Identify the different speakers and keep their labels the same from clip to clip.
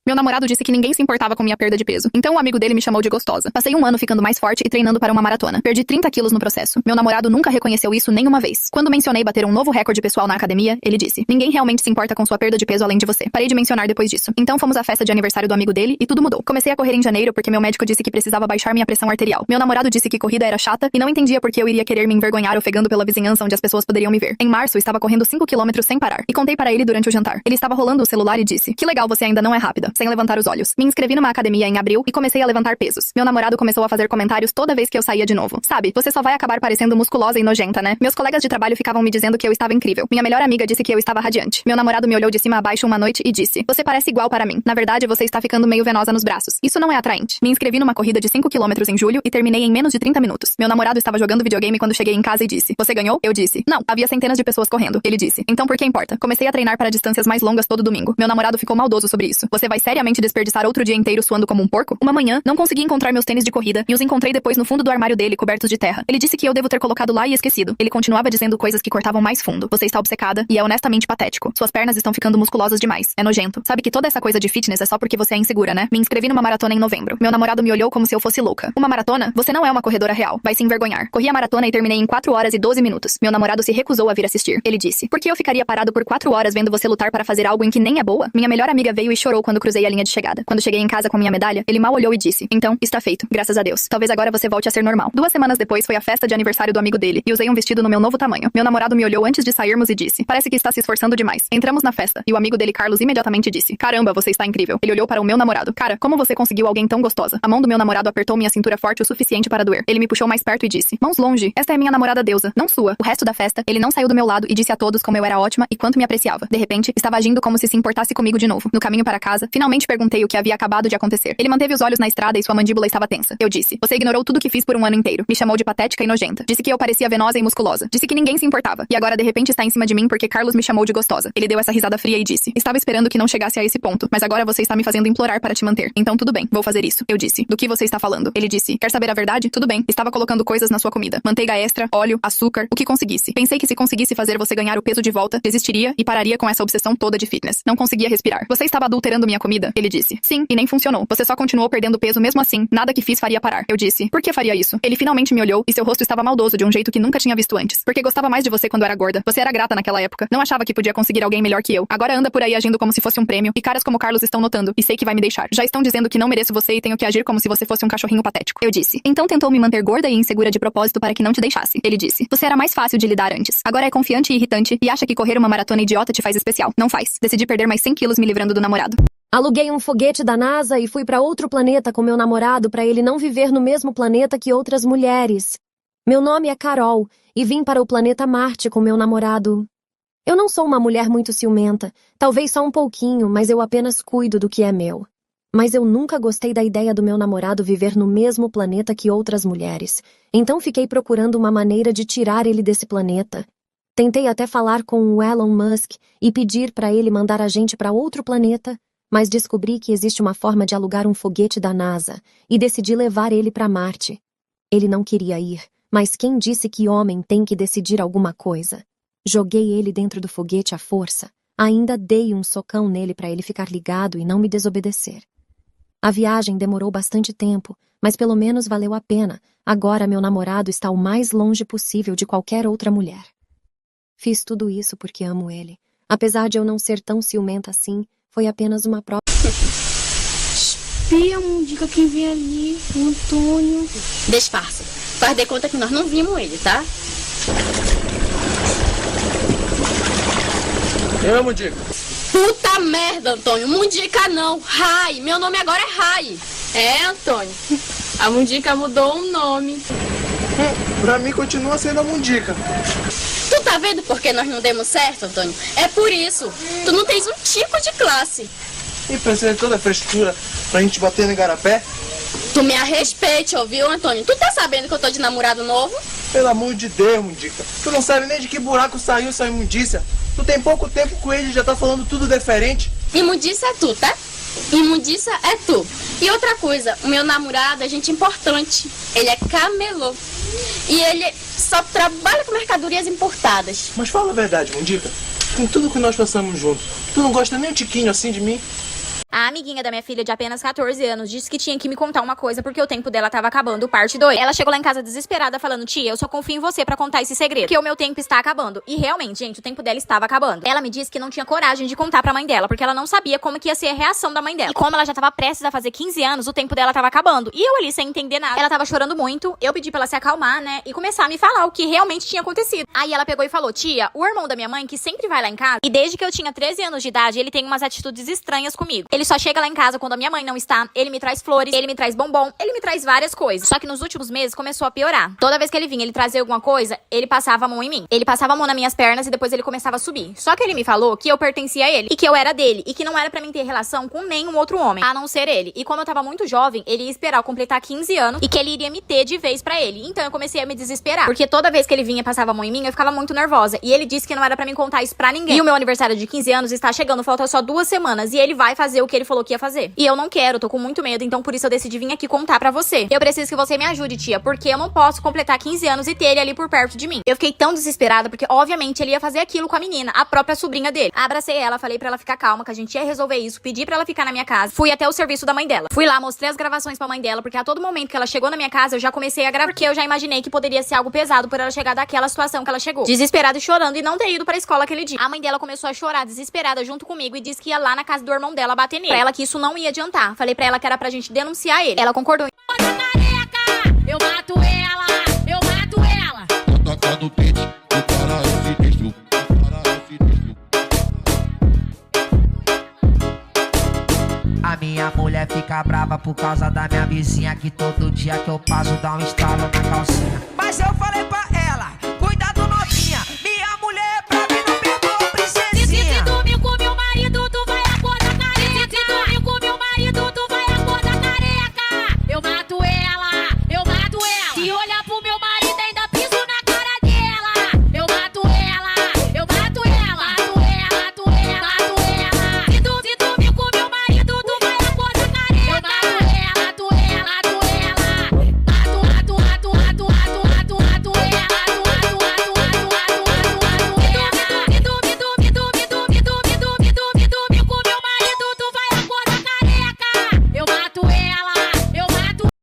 Speaker 1: Meu namorado disse que ninguém se importava com minha perda de peso. Então o amigo dele me chamou de gostosa. Passei um ano ficando mais forte e treinando para uma maratona. Perdi 30 quilos no processo. Meu namorado nunca reconheceu isso nem uma vez. Quando mencionei bater um novo recorde pessoal na academia, ele disse: ninguém realmente se importa com sua perda de peso além de você. Parei de mencionar depois disso. Então fomos à festa de aniversário do amigo dele e tudo mudou. Comecei a correr em janeiro porque meu médico disse que precisava baixar minha pressão arterial. Meu namorado disse que corrida era chata e não entendia por que eu iria querer me envergonhar ofegando pela vizinhança onde as pessoas poderiam me ver. Em março, estava correndo 5 quilômetros sem parar. E contei para ele durante o jantar. Ele estava rolando o celular e disse: que legal, você ainda não é rápida. Sem levantar os olhos. Me inscrevi numa academia em abril e comecei a levantar pesos. Meu namorado começou a fazer comentários toda vez que eu saía de novo. Sabe, você só vai acabar parecendo musculosa e nojenta, né? Meus colegas de trabalho ficavam me dizendo que eu estava incrível. Minha melhor amiga disse que eu estava radiante. Meu namorado me olhou de cima a baixo uma noite e disse: você parece igual para mim. Na verdade, você está ficando meio venosa nos braços. Isso não é atraente. Me inscrevi numa corrida de 5 quilômetros em julho e terminei em menos de 30 minutos. Meu namorado estava jogando videogame quando cheguei em casa e disse: você ganhou? Eu disse: não, havia centenas de pessoas correndo. Ele disse: então por que importa? Comecei a treinar para distâncias mais longas todo domingo. Meu namorado ficou maldoso sobre isso. Você vai seriamente desperdiçar outro dia inteiro suando como um porco? Uma manhã, não consegui encontrar meus tênis de corrida e os encontrei depois no fundo do armário dele, cobertos de terra. Ele disse que eu devo ter colocado lá e esquecido. Ele continuava dizendo coisas que cortavam mais fundo. Você está obcecada e é honestamente patético. Suas pernas estão ficando musculosas demais. É nojento. Sabe que toda essa coisa de fitness é só porque você é insegura, né? Me inscrevi numa maratona em novembro. Meu namorado me olhou como se eu fosse louca. Uma maratona? Você não é uma corredora real. Vai se envergonhar. Corri a maratona e terminei em 4 horas e 12 minutos. Meu namorado se recusou a vir assistir. Ele disse: por que eu ficaria parado por 4 horas vendo você lutar para fazer algo em que nem é boa? Minha melhor amiga veio e chorou quando cruzei a linha de chegada. Quando cheguei em casa com minha medalha, ele mal olhou e disse: então, está feito. Graças a Deus. Talvez agora você volte a ser normal. 2 semanas depois foi a festa de aniversário do amigo dele e usei um vestido no meu novo tamanho. Meu namorado me olhou antes de sairmos e disse: parece que está se esforçando demais. Entramos na festa e o amigo dele, Carlos, imediatamente disse: caramba, você está incrível. Ele olhou para o meu namorado. Cara, como você conseguiu alguém tão gostosa? A mão do meu namorado apertou minha cintura forte o suficiente para doer. Ele me puxou mais perto e disse: mãos longe. Esta é minha namorada deusa, não sua. O resto da festa, ele não saiu do meu lado e disse a todos como eu era ótima e quanto me apreciava. De repente, estava agindo como se importasse comigo de novo. No caminho para casa, finalmente perguntei o que havia acabado de acontecer. Ele manteve os olhos na estrada e sua mandíbula estava tensa. Eu disse: você ignorou tudo que fiz por um ano inteiro. Me chamou de patética e nojenta. Disse que eu parecia venosa e musculosa. Disse que ninguém se importava. E agora de repente está em cima de mim porque Carlos me chamou de gostosa. Ele deu essa risada fria e disse: estava esperando que não chegasse a esse ponto, mas agora você está me fazendo implorar para te manter. Então tudo bem, vou fazer isso. Eu disse: do que você está falando? Ele disse: quer saber a verdade? Tudo bem. Estava colocando coisas na sua comida. Manteiga extra, óleo, açúcar, o que conseguisse. Pensei que se conseguisse fazer você ganhar o peso de volta, desistiria e pararia com essa obsessão toda de fitness. Não conseguia respirar. Você estava adulterando minha comida? Ele disse: sim, e nem funcionou. Você só continuou perdendo peso mesmo assim. Nada que fiz faria parar. Eu disse: por que faria isso? Ele finalmente me olhou e seu rosto estava maldoso de um jeito que nunca tinha visto antes. Porque gostava mais de você quando era gorda. Você era grata naquela época. Não achava que podia conseguir alguém melhor que eu. Agora anda por aí agindo como se fosse um prêmio. E caras como Carlos estão notando. E sei que vai me deixar. Já estão dizendo que não mereço você e tenho que agir como se você fosse um cachorrinho patético. Eu disse: então tentou me manter gorda e insegura de propósito para que não te deixasse. Ele disse: você era mais fácil de lidar antes. Agora é confiante e irritante e acha que correr uma maratona idiota te faz especial. Não faz. Decidi perder mais 100 quilos me livrando do namorado.
Speaker 2: Aluguei um foguete da NASA e fui para outro planeta com meu namorado para ele não viver no mesmo planeta que outras mulheres. Meu nome é Carol e vim para o planeta Marte com meu namorado. Eu não sou uma mulher muito ciumenta, talvez só um pouquinho, mas eu apenas cuido do que é meu. Mas eu nunca gostei da ideia do meu namorado viver no mesmo planeta que outras mulheres, então fiquei procurando uma maneira de tirar ele desse planeta. Tentei até falar com o Elon Musk e pedir para ele mandar a gente para outro planeta, mas descobri que existe uma forma de alugar um foguete da NASA e decidi levar ele para Marte. Ele não queria ir, mas quem disse que homem tem que decidir alguma coisa? Joguei ele dentro do foguete à força. Ainda dei um socão nele para ele ficar ligado e não me desobedecer. A viagem demorou bastante tempo, mas pelo menos valeu a pena. Agora meu namorado está o mais longe possível de qualquer outra mulher. Fiz tudo isso porque amo ele. Apesar de eu não ser tão ciumenta assim, foi apenas uma prova.
Speaker 3: Espia, diga quem vem ali, o Antônio.
Speaker 4: Disfarça. Faz de conta que nós não vimos ele, tá?
Speaker 5: Eu, Mundica.
Speaker 4: Puta merda, Antônio. Mundica não. Rai. Meu nome agora é Rai.
Speaker 3: É, Antônio. A Mundica mudou o nome.
Speaker 5: Pra mim continua sendo a Mundica.
Speaker 4: Tu tá vendo por que nós não demos certo, Antônio? É por isso. Tu não tens um tipo de classe.
Speaker 5: E precisa de toda a frescura pra gente bater no igarapé?
Speaker 4: Tu me a respeite, ouviu, Antônio? Tu tá sabendo que eu tô de namorado novo?
Speaker 5: Pelo amor de Deus, Mundica. Tu não sabe nem de que buraco saiu essa imundícia. Tu tem pouco tempo com ele e já tá falando tudo diferente.
Speaker 4: Imundícia é tu, tá? Imundícia é tu. E outra coisa, o meu namorado é gente importante. Ele é camelô. E ele só trabalha com mercadorias importadas.
Speaker 5: Mas fala a verdade, Mundica. Com tudo que nós passamos juntos, tu não gosta nem um tiquinho assim de mim?
Speaker 6: A amiguinha da minha filha de apenas 14 anos disse que tinha que me contar uma coisa porque o tempo dela tava acabando, parte 2. Ela chegou lá em casa desesperada falando: tia, eu só confio em você pra contar esse segredo, porque o meu tempo está acabando. E realmente, gente, o tempo dela estava acabando. Ela me disse que não tinha coragem de contar pra mãe dela, porque ela não sabia como que ia ser a reação da mãe dela. E como ela já tava prestes a fazer 15 anos, o tempo dela tava acabando. E eu ali sem entender nada. Ela tava chorando muito, eu pedi pra ela se acalmar, né, e começar a me falar o que realmente tinha acontecido. Aí ela pegou e falou: tia, o irmão da minha mãe, que sempre vai lá em casa, e desde que eu tinha 13 anos de idade, ele tem umas atitudes estranhas comigo. Ele só chega lá em casa quando a minha mãe não está, ele me traz flores, ele me traz bombom, ele me traz várias coisas. Só que nos últimos meses começou a piorar. Toda vez que ele vinha, ele trazia alguma coisa, ele passava a mão em mim. Ele passava a mão nas minhas pernas e depois ele começava a subir. Só que ele me falou que eu pertencia a ele, e que eu era dele, e que não era pra mim ter relação com nenhum outro homem, a não ser ele. E como eu tava muito jovem, ele ia esperar eu completar 15 anos e que ele iria me ter de vez pra ele. Então eu comecei a me desesperar, porque toda vez que ele vinha e passava a mão em mim, eu ficava muito nervosa. E ele disse que não era pra mim contar isso pra ninguém. E o meu aniversário de 15 anos está chegando, falta só 2 semanas, e ele vai fazer o que ele falou que ia fazer. E eu não quero, tô com muito medo, então por isso eu decidi vir aqui contar pra você. Eu preciso que você me ajude, tia, porque eu não posso completar 15 anos e ter ele ali por perto de mim. Eu fiquei tão desesperada, porque obviamente ele ia fazer aquilo com a menina, a própria sobrinha dele. Abracei ela, falei pra ela ficar calma, que a gente ia resolver isso, pedi pra ela ficar na minha casa. Fui até o serviço da mãe dela. Fui lá, mostrei as gravações pra mãe dela, porque a todo momento que ela chegou na minha casa, eu já comecei a gravar, porque eu já imaginei que poderia ser algo pesado por ela chegar daquela situação que ela chegou. Desesperada e chorando e não ter ido pra escola aquele dia. A mãe dela começou a chorar, desesperada, junto comigo, e disse que ia lá na casa do irmão dela bater nele. Pra ela que isso não ia adiantar. Falei pra ela que era pra gente denunciar ele. Ela concordou.
Speaker 7: Eu mato ela, eu mato ela.
Speaker 8: Toca no pente, o cara é sinistro, o cara é sinistro.
Speaker 9: A minha mulher fica brava por causa da minha vizinha, que todo dia que eu passo dá um estalo na calcinha. Mas eu falei pra ela, cuidado novinha, minha mulher pra mim não perdoa, princesinha.
Speaker 7: Se dormir com meu marido, tu vai acordar careca. Se dormir com meu marido, tu vai acordar careca. Eu mato ela, eu mato ela. Se olhar pro meu marido, ainda piso na cara dela. Eu mato ela, eu mato ela. Mato ela, mato ela, mato ela. Se dormir com meu marido, tu vai acordar careca. Eu mato ela, mato ela, mato ela. Mato, mato, mato, mato, mato, mato, mato ela.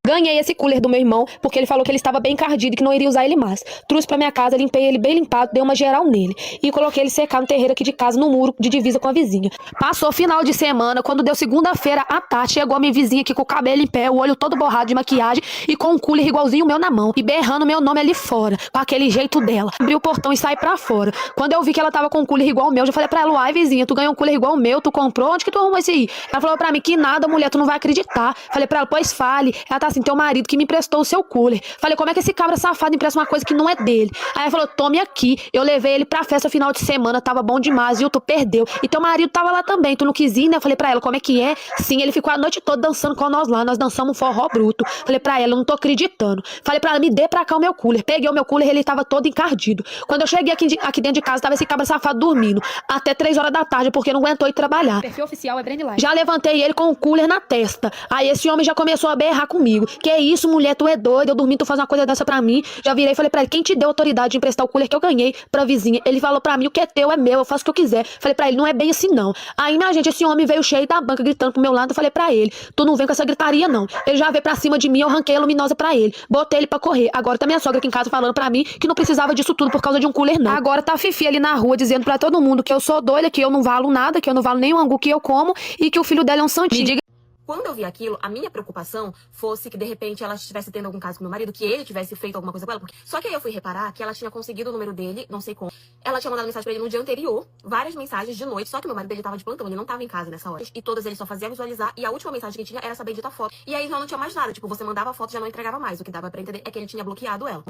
Speaker 10: Ganhei esse cooler do meu irmão, porque ele falou que ele estava bem encardido e que não iria usar ele mais. Trouxe pra minha casa, limpei ele bem limpado, dei uma geral nele. E coloquei ele secar no terreiro aqui de casa, no muro de divisa com a vizinha. Passou final de semana, quando deu segunda-feira à tarde, chegou a minha vizinha aqui com o cabelo em pé, o olho todo borrado de maquiagem e com um cooler igualzinho o meu na mão. E berrando meu nome ali fora, com aquele jeito dela. Abri o portão e saí pra fora. Quando eu vi que ela tava com um cooler igual o meu, eu já falei pra ela: uai, vizinha, tu ganhou um cooler igual o meu, tu comprou? Onde que tu arrumou esse aí? Ela falou pra mim: que nada, mulher, tu não vai acreditar. Falei pra ela: pois fale. Ela tá assim: teu marido que me emprestou o seu cooler. Falei: como é que esse cabra safado empresta uma coisa que não é dele? Aí ela falou: tome aqui. Eu levei ele pra festa final de semana, tava bom demais, viu? Tu perdeu. E teu marido tava lá também, tu não quis ir, né? Eu falei pra ela: como é que é? Sim, ele ficou a noite toda dançando com nós lá, nós dançamos um forró bruto. Falei pra ela: eu não tô acreditando. Falei pra ela: me dê pra cá o meu cooler. Peguei o meu cooler, ele tava todo encardido. Quando eu cheguei aqui dentro de casa, tava esse cabra safado dormindo, até 3 horas da tarde, porque não aguentou ir trabalhar.
Speaker 1: O perfil oficial é Brandlife.
Speaker 10: Já levantei ele com o cooler na testa. Aí esse homem já começou a berrar comigo: que isso, mulher, tu é doida, eu dormi, tu faz uma coisa dessa pra mim. Já virei e falei pra ele: quem te deu autoridade de emprestar o cooler que eu ganhei pra vizinha? Ele falou pra mim: o que é teu é meu, eu faço o que eu quiser. Falei pra ele: não é bem assim não. Aí, minha gente, esse homem veio cheio da banca gritando pro meu lado. Eu falei pra ele: tu não vem com essa gritaria não. Ele já veio pra cima de mim, eu arranquei a luminosa pra ele, botei ele pra correr. Agora tá minha sogra aqui em casa falando pra mim que não precisava disso tudo por causa de um cooler não. Agora tá a Fifi ali na rua dizendo pra todo mundo que eu sou doida, que eu não valo nada, que eu não valo nem o angu que eu como e que o filho dela é um santinho.
Speaker 11: Quando eu vi aquilo, a minha preocupação fosse que, de repente, ela estivesse tendo algum caso com meu marido, que ele tivesse feito alguma coisa com ela. Só que aí eu fui reparar que ela tinha conseguido o número dele, não sei como. Ela tinha mandado mensagem pra ele no dia anterior, várias mensagens de noite, só que meu marido dele tava de plantão, ele não tava em casa nessa hora. E todas ele só fazia visualizar, e a última mensagem que tinha era essa bendita foto. E aí já não tinha mais nada, tipo, você mandava a foto e já não entregava mais. O que dava pra entender é que ele tinha bloqueado ela.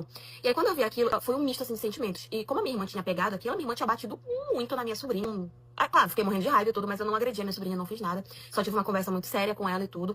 Speaker 11: E aí quando eu vi aquilo, foi um misto, assim, de sentimentos. E como a minha irmã tinha pegado aquilo, a minha irmã tinha batido muito na minha sobrinha. Ah, claro, fiquei morrendo de raiva e tudo, mas eu não agredi a minha sobrinha, não fiz nada. Só tive uma conversa muito séria com ela e tudo.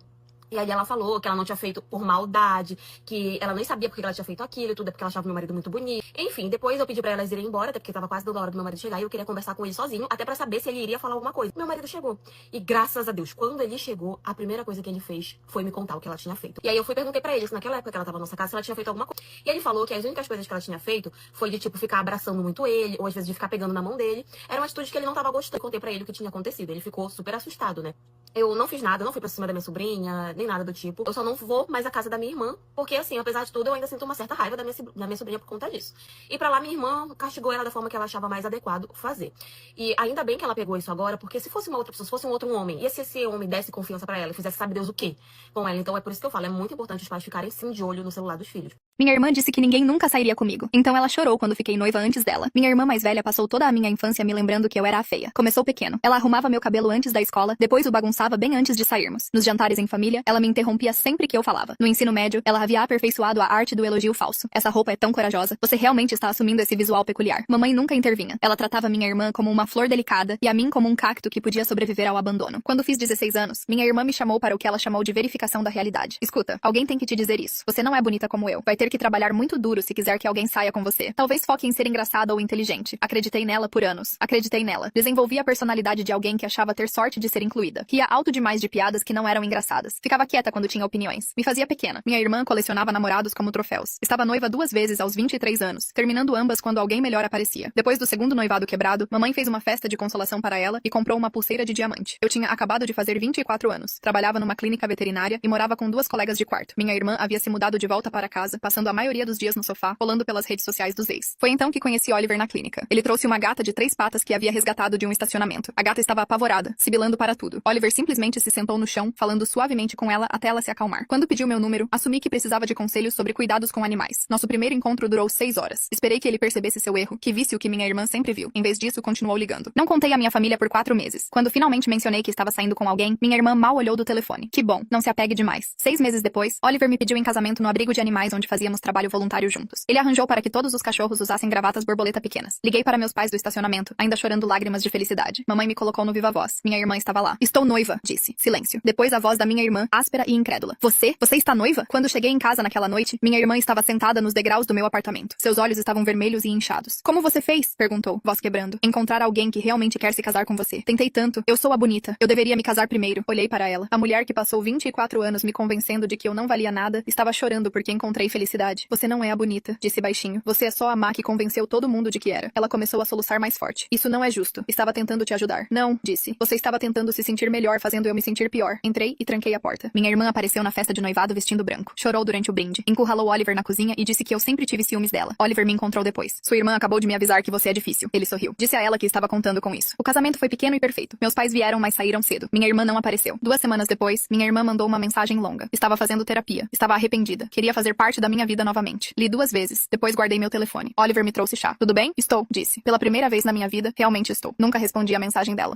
Speaker 11: E aí ela falou que ela não tinha feito por maldade, que ela nem sabia porque ela tinha feito aquilo e tudo, é porque ela achava meu marido muito bonito. Enfim, depois eu pedi pra elas irem embora, até porque tava quase dando a hora do meu marido chegar, e eu queria conversar com ele sozinho, até pra saber se ele iria falar alguma coisa. Meu marido chegou. E graças a Deus, quando ele chegou, a primeira coisa que ele fez foi me contar o que ela tinha feito. E aí eu fui e perguntei pra ele, se naquela época que ela tava na nossa casa, se ela tinha feito alguma coisa. E ele falou que as únicas coisas que ela tinha feito foi de, tipo, ficar abraçando muito ele, ou às vezes de ficar pegando na mão dele. Era uma atitude que ele não tava gostando. Eu contei pra ele o que tinha acontecido. Ele ficou super assustado, né? Eu não fiz nada, não fui pra cima da minha sobrinha, nem nada do tipo. Eu só não vou mais à casa da minha irmã, porque assim, apesar de tudo, eu ainda sinto uma certa raiva da minha sobrinha por conta disso. E pra lá, minha irmã castigou ela da forma que ela achava mais adequado fazer. E ainda bem que ela pegou isso agora, porque se fosse uma outra pessoa, se fosse um outro homem, e se esse homem desse confiança pra ela e fizesse sabe Deus o quê com ela? Então é por isso que eu falo, é muito importante os pais ficarem sim de olho no celular dos filhos.
Speaker 1: Minha irmã disse que ninguém nunca sairia comigo, então ela chorou quando fiquei noiva antes dela. Minha irmã mais velha passou toda a minha infância me lembrando que eu era a feia. Começou pequeno. Ela arrumava meu cabelo antes da escola, depois o bagunçava bem antes de sairmos. Nos jantares em família, ela me interrompia sempre que eu falava. No ensino médio, ela havia aperfeiçoado a arte do elogio falso. Essa roupa é tão corajosa. Você realmente está assumindo esse visual peculiar. Mamãe nunca intervinha. Ela tratava minha irmã como uma flor delicada e a mim como um cacto que podia sobreviver ao abandono. Quando fiz 16 anos, minha irmã me chamou para o que ela chamou de verificação da realidade. Escuta, alguém tem que te dizer isso. Você não é bonita como eu. Vai ter que trabalhar muito duro se quiser que alguém saia com você. Talvez foque em ser engraçada ou inteligente. Acreditei nela por anos. Acreditei nela. Desenvolvi a personalidade de alguém que achava ter sorte de ser incluída. Ria alto demais de piadas que não eram engraçadas. Ficava quieta quando tinha opiniões. Me fazia pequena. Minha irmã colecionava namorados como troféus. Estava noiva 2 vezes aos 23 anos, terminando ambas quando alguém melhor aparecia. Depois do segundo noivado quebrado, mamãe fez uma festa de consolação para ela e comprou uma pulseira de diamante. Eu tinha acabado de fazer 24 anos. Trabalhava numa clínica veterinária e morava com 2 colegas de quarto. Minha irmã havia se mudado de volta para casa, passando a maioria dos dias no sofá, rolando pelas redes sociais dos ex. Foi então que conheci Oliver na clínica. Ele trouxe uma gata de 3 patas que havia resgatado de um estacionamento. A gata estava apavorada, sibilando para tudo. Oliver simplesmente se sentou no chão, falando suavemente com ela até ela se acalmar. Quando pediu meu número, assumi que precisava de conselhos sobre cuidados com animais. Nosso primeiro encontro durou 6 horas. Esperei que ele percebesse seu erro, que visse o que minha irmã sempre viu. Em vez disso, continuou ligando. Não contei à minha família por 4 meses. Quando finalmente mencionei que estava saindo com alguém, minha irmã mal olhou do telefone. Que bom, não se apegue demais. 6 meses depois, Oliver me pediu em casamento no abrigo de animais onde fazíamos trabalho voluntário juntos. Ele arranjou para que todos os cachorros usassem gravatas borboleta pequenas. Liguei para meus pais do estacionamento, ainda chorando lágrimas de felicidade. Mamãe me colocou no viva voz. Minha irmã estava lá. Estou noiva, disse. Silêncio. Depois a voz da minha irmã, áspera e incrédula. Você está noiva? Quando cheguei em casa naquela noite, minha irmã estava sentada nos degraus do meu apartamento. Seus olhos estavam vermelhos e inchados. Como você fez? Perguntou, voz quebrando. Encontrar alguém que realmente quer se casar com você. Tentei tanto. Eu sou a bonita. Eu deveria me casar primeiro. Olhei para ela. A mulher que passou 24 anos me convencendo de que eu não valia nada, estava chorando porque encontrei felicidade. Você não é a bonita, disse baixinho. Você é só a má que convenceu todo mundo de que era. Ela começou a soluçar mais forte. Isso não é justo. Estava tentando te ajudar. Não, disse. Você estava tentando se sentir melhor, fazendo eu me sentir pior. Entrei e tranquei a porta. Minha irmã apareceu na festa de noivado vestindo branco. Chorou durante o brinde. Encurralou Oliver na cozinha e disse que eu sempre tive ciúmes dela. Oliver me encontrou depois. Sua irmã acabou de me avisar que você é difícil. Ele sorriu. Disse a ela que estava contando com isso. O casamento foi pequeno e perfeito. Meus pais vieram, mas saíram cedo. Minha irmã não apareceu. 2 semanas depois, minha irmã mandou uma mensagem longa. Estava fazendo terapia. Estava arrependida. Queria fazer parte da minha vida novamente. Li 2 vezes. Depois guardei meu telefone. Oliver me trouxe chá. Tudo bem? Estou, disse. Pela primeira vez na minha vida, realmente estou. Nunca respondi a mensagem dela.